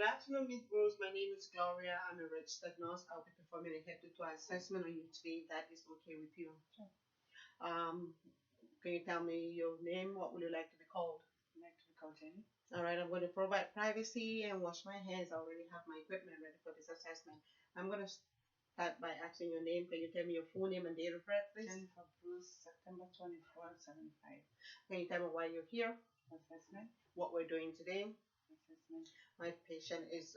Good afternoon, Ms. Bruce. My name is Gloria. I'm a registered nurse. I'll be performing a head-to-toe assessment on you today. If that is okay with you. Sure. Um, can you tell me your name? What would you like to be called? I'd like to be called Jenny. All right, I'm going to provide privacy and wash my hands. I already have my equipment ready for this assessment. I'm going to start by asking your name. Can you tell me your full name and date of birth, please? Jennifer Bruce, September 24, 75. Can you tell me why you're here? Assessment. What we're doing today? Assessment. My patient is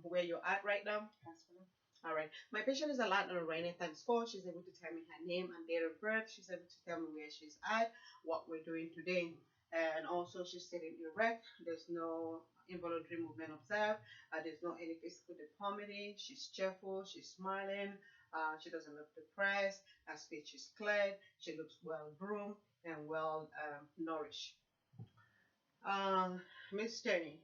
where you're at right now. Hospital. All right. My patient is a Latin Rainy times 4. She's able to tell me her name and date of birth. She's able to tell me where she's at, what we're doing today. And also she's sitting erect. There's no involuntary movement observed. There's no any physical deformity. She's cheerful. She's smiling. She doesn't look depressed. Her speech is clear. She looks well groomed and well nourished. Miss Jenny,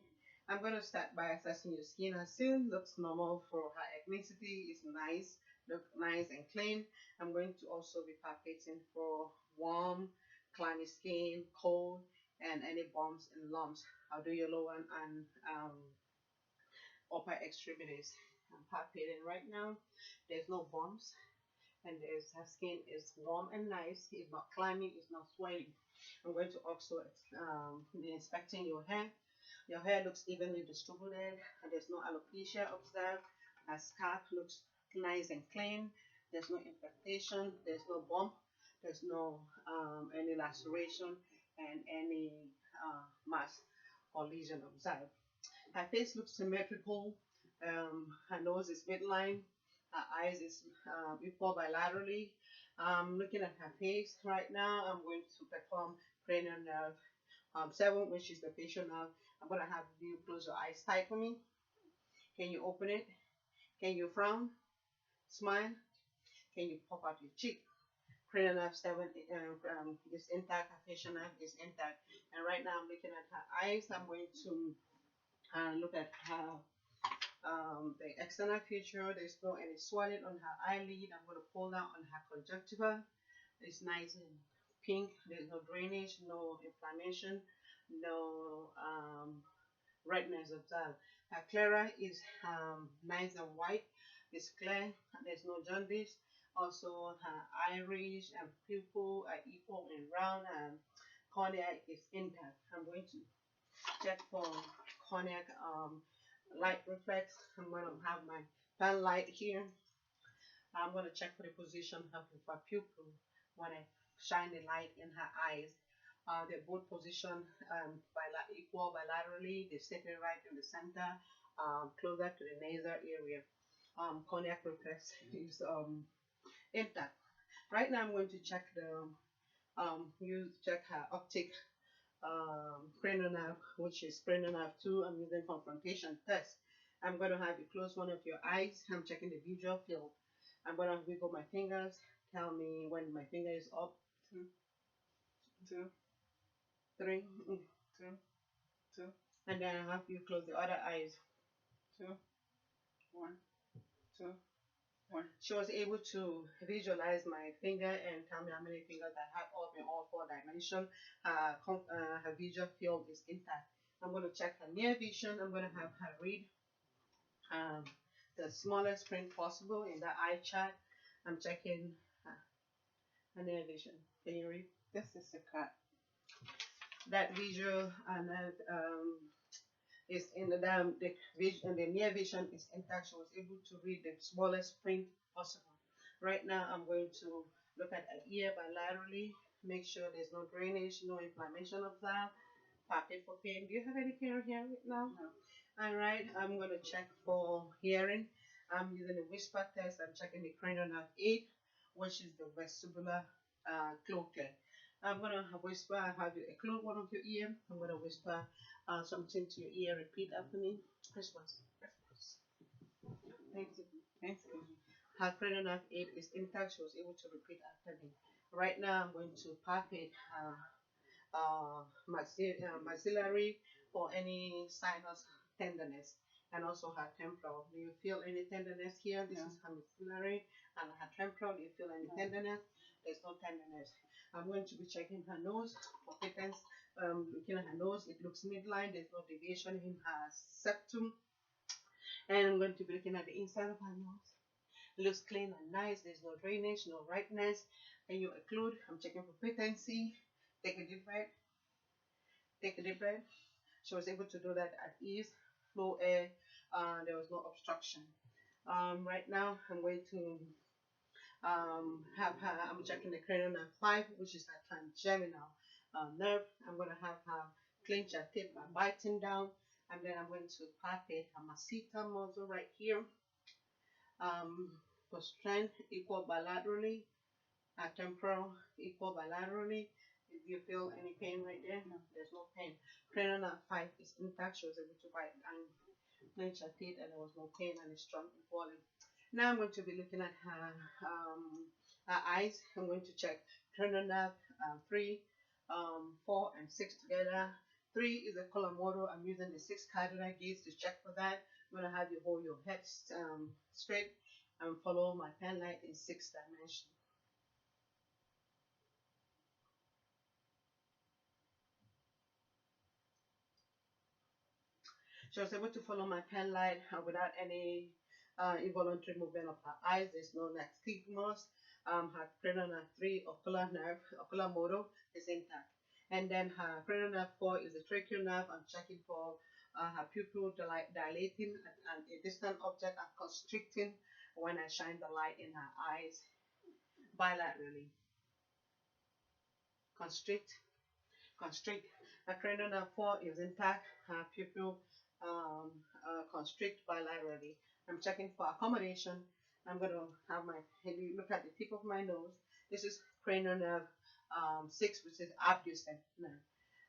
I'm going to start by assessing your skin. Her skin looks normal for her ethnicity. It's nice, look nice and clean. I'm going to also be palpating for warm, clammy skin, cold, and any bumps and lumps. I'll do your lower and upper extremities. I'm palpating right now. There's no bumps, and her skin is warm and nice. It's not clammy, it's not swelling. I'm going to also be inspecting your hair. Your hair looks evenly distributed, and there's no alopecia observed. Her scalp looks nice and clean. There's no infestation. There's no bump. There's no any laceration and any mass or lesion observed. Her face looks symmetrical. Her nose is midline. Her eyes is equal bilaterally. Looking at her face right now, I'm going to perform cranial nerve 7, which is the facial nerve. I'm going to have you close your eyes tight for me. Can you open it? Can you frown? Smile? Can you pop out your cheek? Cranial nerve 7 is intact. Her facial nerve is intact. And right now I'm looking at her eyes. I'm going to look at her the external feature. There's no any swelling on her eyelid. I'm going to pull down on her conjunctiva. It's nice and pink. There's no drainage, no inflammation, no redness observed. Her sclera is nice and white. It's clear. There's no jaundice. Also, her iris and pupil are equal and round, and cornea is intact. I'm going to check for cornea light reflex. I'm going to have my pen light here. I'm going to check for the position of her pupil when I shine the light in her eyes. They're both positioned equal bilaterally. They're sitting right in the center, closer to the nasal area. Cornea reflex is intact. Right now, I'm going to check the check her optic cranial nerve, which is cranial nerve 2. I'm using confrontation test. I'm going to have you close one of your eyes. I'm checking the visual field. I'm going to wiggle my fingers. Tell me when my finger is up. 2, 2, 3. 2, 2, And then I have you close the other eyes. 2, 1, 2, 1. She was able to visualize my finger and tell me how many fingers I have up in all 4 dimensions. Her visual field is intact. I'm going to check her near vision. I'm going to have her read the smallest print possible in the eye chart. I'm checking her near vision. Can you read? This is the cat. That visual and is in the vision. The near vision is intact. She was able to read the smallest print possible. Right now, I'm going to look at her ear bilaterally. Make sure there's no drainage, no inflammation of that. Palpate for pain. Do you have any pain here right now? No. All right. I'm going to check for hearing. I'm using the whisper test. I'm checking the cranial nerve 8, which is the vestibular cochlea. I'm going to whisper. I have you occlude one of your ear. I'm going to whisper something to your ear. Repeat after me. Christmas. Christmas. Thank you. Thanks, Jenny. Her cranial nerve 8 is intact. She was able to repeat after me. Right now, I'm going to palpate her maxillary for any sinus tenderness, and also her temporal. Do you feel any tenderness here? This is her maxillary and her temporal. Do you feel any tenderness? There's no tenderness. I'm going to be checking her nose for kittens. Looking at her nose, it looks midline. There's no deviation in her septum. And I'm going to be looking at the inside of her nose. It looks clean and nice. There's no drainage, no redness. And you occlude. I'm checking for patency. Take a deep breath. Take a deep breath. She was able to do that at ease. Flow air. There was no obstruction. Right now, I'm going to have her. I'm checking the cranial nerve 5, which is her trigeminal nerve. I'm going to have her clench her teeth by biting down, and then I'm going to palpate her masseter muscle right here. For strength, equal bilaterally. Temporal, equal bilaterally. If you feel any pain right there, no, there's no pain. Cranial nerve 5 is intact. She was able to bite and clench her teeth, and there was no pain, and it's strong equally. Now I'm going to be looking at her eyes. I'm going to check cranial nerve 3, 4, and 6 together. 3 is a color model. I'm using the 6 cardinal gaze to check for that. I'm going to have you hold your head straight and follow my pen light in 6 dimensions. She was able to follow my pen light without any involuntary movement of her eyes. There's no nystagmus. Her cranial nerve 3, ocular model is intact. And then her cranial nerve 4 is the tracheal nerve. I'm checking for her pupil dilating and a distant object and constricting when I shine the light in her eyes bilaterally. Constrict, constrict. Her cranial nerve 4 is intact. Her pupil constrict bilaterally. I'm checking for accommodation. I'm going to have my head look at the tip of my nose. This is cranial nerve 6, which is abducent nerve.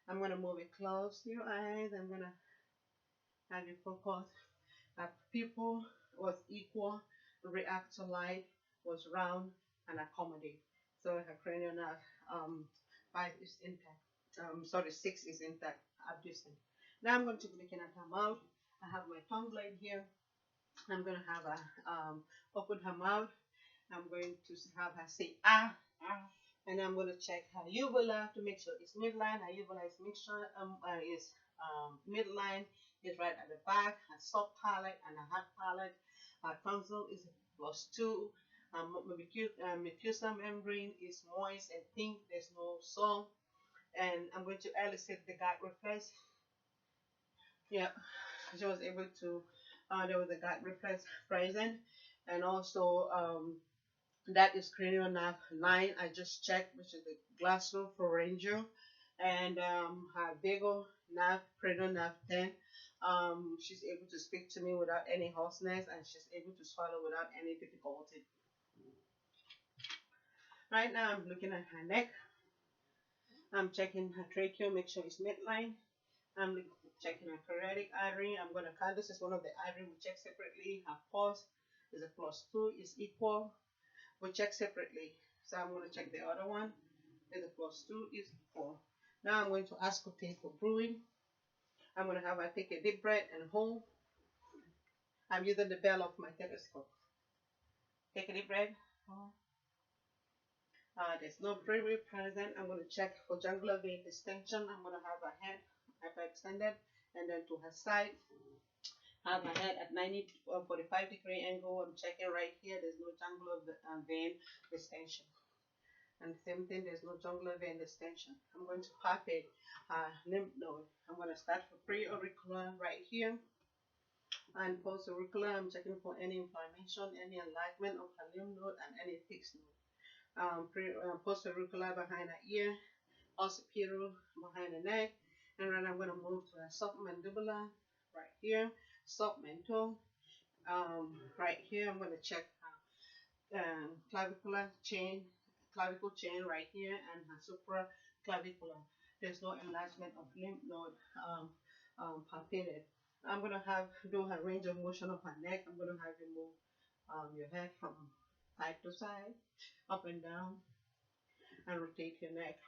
I'm going to move it close to your eyes. I'm going to have you focus. Her pupil was equal, react to light, was round, and accommodate. So her cranial nerve 5 is intact. 6 is intact, abducent. Now I'm going to be looking at her mouth. I have my tongue blade here. I'm going to have her open her mouth. I'm going to have her say ah, ah, and I'm going to check her uvula to make sure it's midline. Her uvula is midline, is right at the back. Her soft palate and her hard palate. Her tonsil is +2. Mucosa membrane is moist and pink. There's no sore. And I'm going to elicit the gut reflex. Yeah, she was able to. There was a gut reflex present, and also that is cranial nerve 9. I just checked, which is the glossopharyngeal, and her vagal nerve, cranial nerve 10. She's able to speak to me without any hoarseness, and she's able to swallow without any difficulty. Right now, I'm looking at her neck. I'm checking her trachea, make sure it's midline. I'm checking her carotid artery. I'm going to count. This is one of the arteries we check separately. Her pulse is a +2, is equal. We check separately. So I'm going to check the other one. Is a +2, is equal. Now I'm going to auscultate for brewing. I'm going to have her take a deep breath and hold. I'm using the bell of my stethoscope. Take a deep breath. There's no bravery present. I'm going to check for jugular vein distension. I'm going to have her head hyperextended and then to her side. Have my head at 45-degree angle. I'm checking right here. There's no jugular vein distension. And same thing, there's no jugular vein distension. I'm going to palpate lymph node. I'm going to start for pre-auricular right here. And post-auricular, I'm checking for any inflammation, any enlargement of her lymph node, and any fixed node. Post-auricular behind her ear, occipital behind the neck, and then I'm going to move to a submandibular right here, submental right here. I'm going to check clavicle chain right here, and her supraclavicular. There's no enlargement of lymph node palpated. I'm going to do her range of motion of her neck. I'm going to have you move your head from side to side, up and down, and rotate your neck.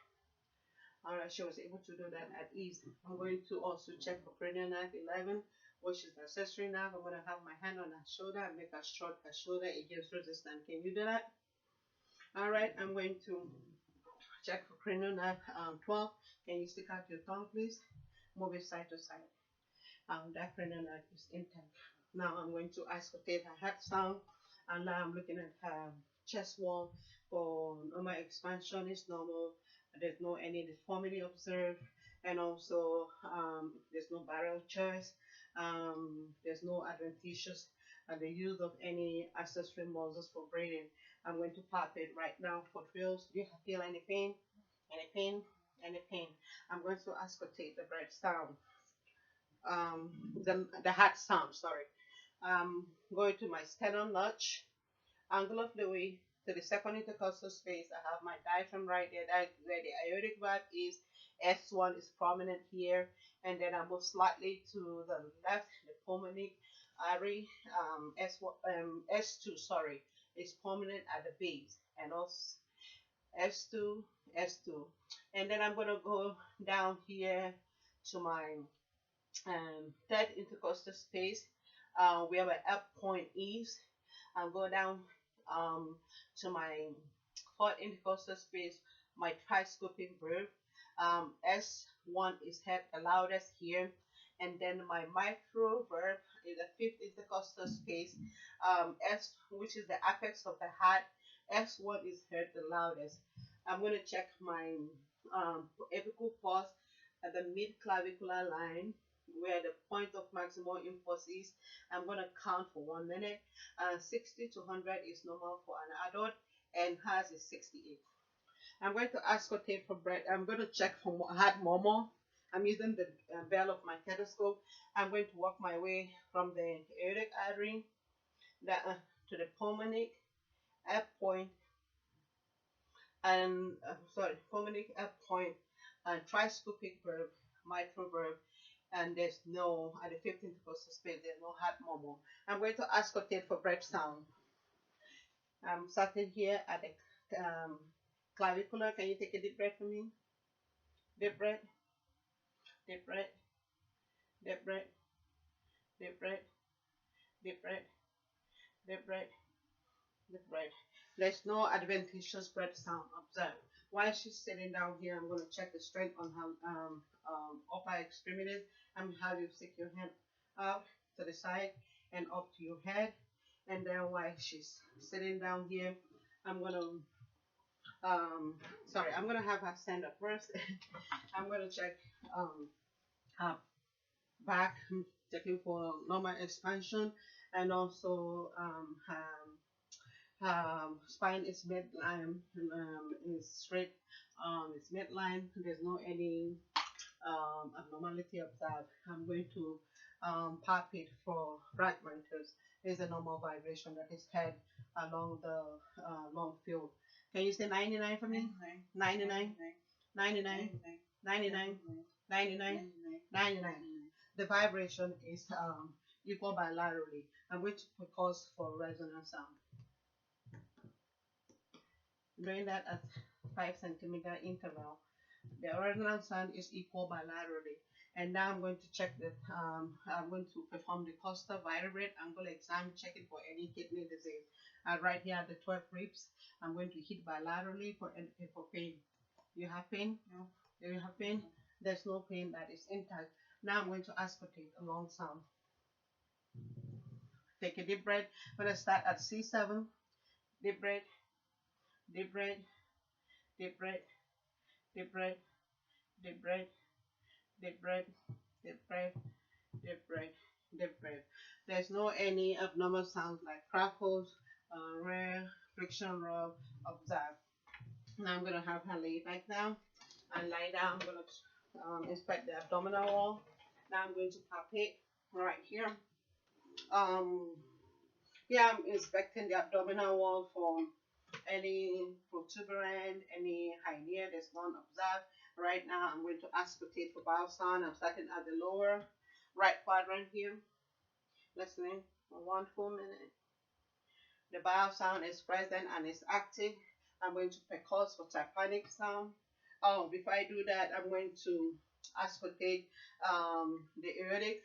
Alright, she was able to do that at ease. I'm going to also check for cranial nerve 11, which is the accessory nerve. I'm going to have my hand on her shoulder and make her shrug her shoulder. It gives resistance. Can you do that? Alright, I'm going to check for cranial nerve 12. Can you stick out your tongue, please? Move it side to side. That cranial nerve is intact. Now I'm going to auscultate her heart sound, and now I'm looking at her chest wall. For normal expansion is normal. There's no any deformity observed, and also there's no barrel choice. There's no adventitious the use of any accessory muscles for breathing. I'm going to palpate right now for thrills. Do you feel any pain? Any pain? Any pain? I'm going to auscultate the breath sound. The heart sound. Sorry. Going to my sternum notch, angular fluid to the second intercostal space. I have my diaphragm right there. That's where the aortic valve is. S1 is prominent here, and then I move slightly to the left. The pulmonary artery, S2, sorry, is prominent at the base, and also S2, S2, and then I'm gonna go down here to my third intercostal space, where my up point is. I'll go down um, to my fourth intercostal space, my triscopic verb. S1 is heard the loudest here. And then my mitral verb is the fifth intercostal space, S, which is the apex of the heart. S1 is heard the loudest. I'm going to check my apical pulse at the mid clavicular line, where the point of maximal impulse is. I'm going to count for 1 minute. 60 to 100 is normal for an adult, and hers is 68. I'm going to auscultate for breath. I'm going to check for heart murmur. I'm using the bell of my stethoscope. I'm going to work my way from the aortic artery to the pulmonic F point, and pulmonic F point, and triscopic verb, mitral verb, and there's no, at the 15th intercostal space, there's no heart murmur. I'm going to auscultate for breath sound. I'm starting here at the clavicular. Can you take a deep breath for me? Deep breath, deep breath, deep breath, deep breath, deep breath, deep breath, deep breath. There's no adventitious breath sound observed. While she's sitting down here, I'm going to check the strength on her upper extremities. I'm going to have you stick your hand up to the side and up to your head. And then while she's sitting down here, I'm going to I'm going to have her stand up first. I'm going to check her back, checking for normal expansion, and also her spine is midline, is straight, it's midline. There's no any abnormality observed. I'm going to palpate for fragmenters. There's a normal vibration that is heard along the long field. Can you say 99 for me? 99, 99, 99, 99, 99. The vibration is equal bilaterally. I'm going to pause for resonance sound. Doing that at 5 centimeter interval. The resonance sound is equal bilaterally. And now I'm going to check that, I'm going to perform the Costa vertebrate angle exam, checking for any kidney disease. Right here at the 12 ribs, I'm going to hit bilaterally for pain. You have pain? No. Do you have pain? There's no pain, that is intact. Now I'm going to auscultate a long sound. Take a deep breath. I'm going to start at C7. Deep breath, deep breath, deep breath, deep breath, deep breath, deep breath, deep breath, deep breath, deep breath. There's no any abnormal sounds like crackles, rare, friction rub observed. Now I'm gonna have her lay back down and lie down. I'm gonna inspect the abdominal wall. Now I'm going to palpate right here. Yeah, I'm inspecting the abdominal wall for any protuberance, any hernia. There's none observed. Right now, I'm going to auscultate for bowel sound. I'm starting at the lower right quadrant here. Listening for 1 full minute. The bowel sound is present and is active. I'm going to percuss for tympanic sound. Oh, before I do that, I'm going to auscultate the aortic.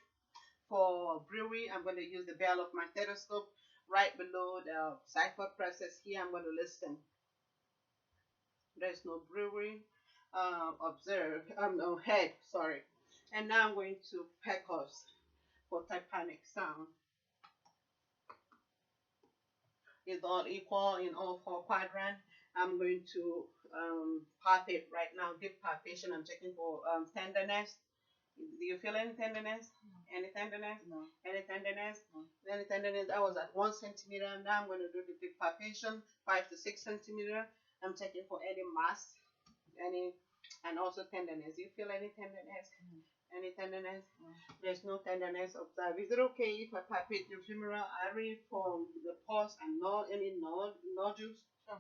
For brewery, I'm going to use the bell of my stethoscope right below the xiphoid process here. I'm going to listen. There's no brewery observed. No head, sorry. And now I'm going to percuss for tympanic sound. is all equal in all four quadrants. I'm going to palpate right now, deep palpation. I'm checking for tenderness. Do you feel any tenderness? Any tenderness? No. Any tenderness? No. Any tenderness? I was at 1 centimeter. Now I'm going to do the deep palpation, 5 to 6 centimeter. I'm checking for any mass, any, and also tenderness. Do you feel any tenderness? Any tenderness? There's no tenderness observed. Is it okay if I palpate your femoral artery for the pulse and no any nodules? Sure.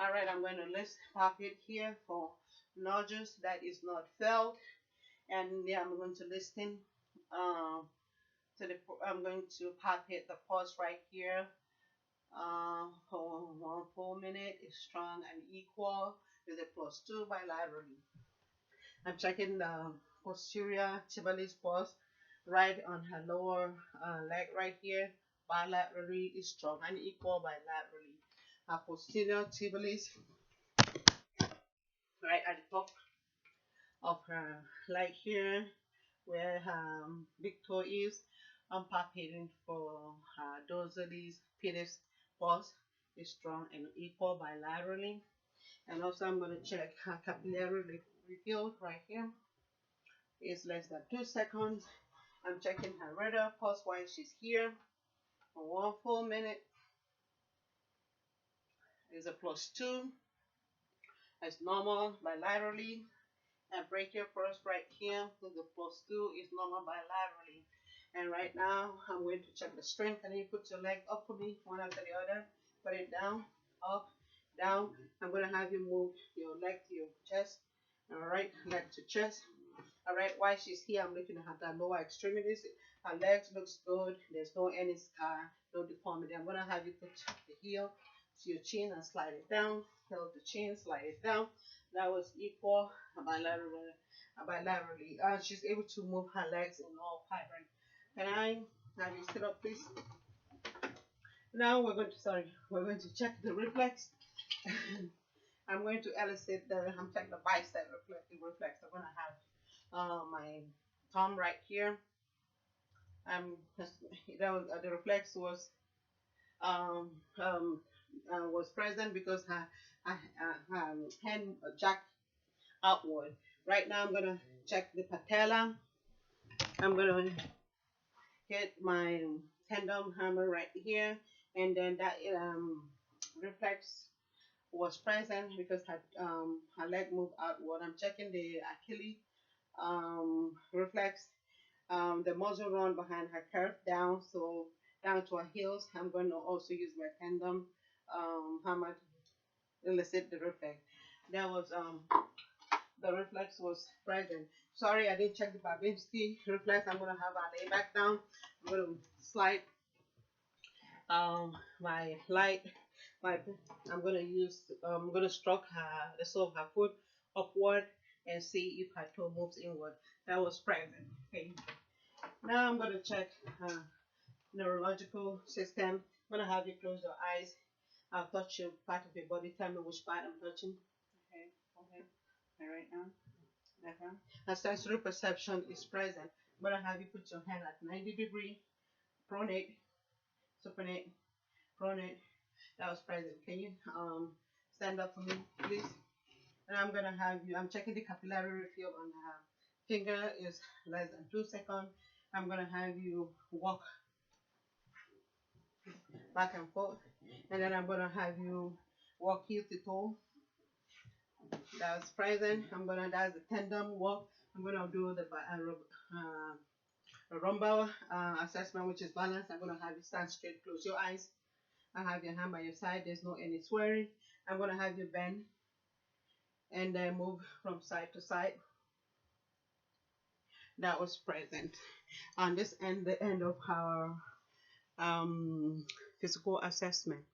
All right, I'm going to list palpate here for nodules that is not felt, and yeah, I'm going to listen I'm going to palpate the pulse right here for 1 full minute. It's strong and equal with a +2 bilaterally. I'm checking the posterior tibialis pulse right on her lower leg right here. Bilaterally is strong and equal bilaterally. Her posterior tibialis right at the top of her leg here where her big toe is. I'm palpating for her dorsalis pedis pulse is strong and equal bilaterally. And also I'm going to check her capillary refill right here. It's less than 2 seconds. I'm checking her radar pulse while she's here for 1 full minute. It's a +2. It's normal bilaterally. And brachial pulse right here with the +2 is normal bilaterally. And right now I'm going to check the strength. Can you put your leg up for me, one after the other? Put it down, up, down. I'm going to have you move your leg to your chest. All right, leg to chest. All right, while she's here, I'm looking at the lower extremities. Her legs looks good. There's no any scar, no deformity. I'm going to have you put the heel to your chin and slide it down. Hold the chin, slide it down. That was equal bilaterally. She's able to move her legs in all quadrants. Can I have you sit up, please? Now we're going to check the reflex. I'm going to elicit I'm checking the bicep reflex. I'm going to have my thumb right here. The reflex was present because her hand jacked outward. Right now I'm going to check the patella. I'm going to get my tendon hammer right here, and then that reflex was present because her leg moved outward. I'm checking the Achilles reflex. The muscle run behind her curve down, so down to her heels. I'm going to also use my tendon hammer to elicit the reflex. That was the reflex was present. Sorry, I didn't check the Babinski reflex. I'm going to have her lay back down. I'm going to slide my light. I'm going to stroke the sole of her foot upward and see if her toe moves inward. That was present. Okay. Now I'm going to check her neurological system. I'm going to have you close your eyes. I'll touch your part of your body. Tell me which part I'm touching. Okay. Okay. My right arm. Left arm. Her sensory perception is present. I'm going to have you put your hand at 90 degrees, pronate, supinate, pronate. That was present. Can you stand up for me, please? And I'm going to have you, I'm checking the capillary refill on her finger is less than 2 seconds. I'm going to have you walk back and forth. And then I'm going to have you walk heel to toe. That's present. That's the tendon walk. I'm going to do the rumbar assessment, which is balance. I'm going to have you stand straight, close your eyes. I have your hand by your side. There's no any swearing. I'm going to have you bend and then move from side to side. That was present. On this end, the end of our physical assessment.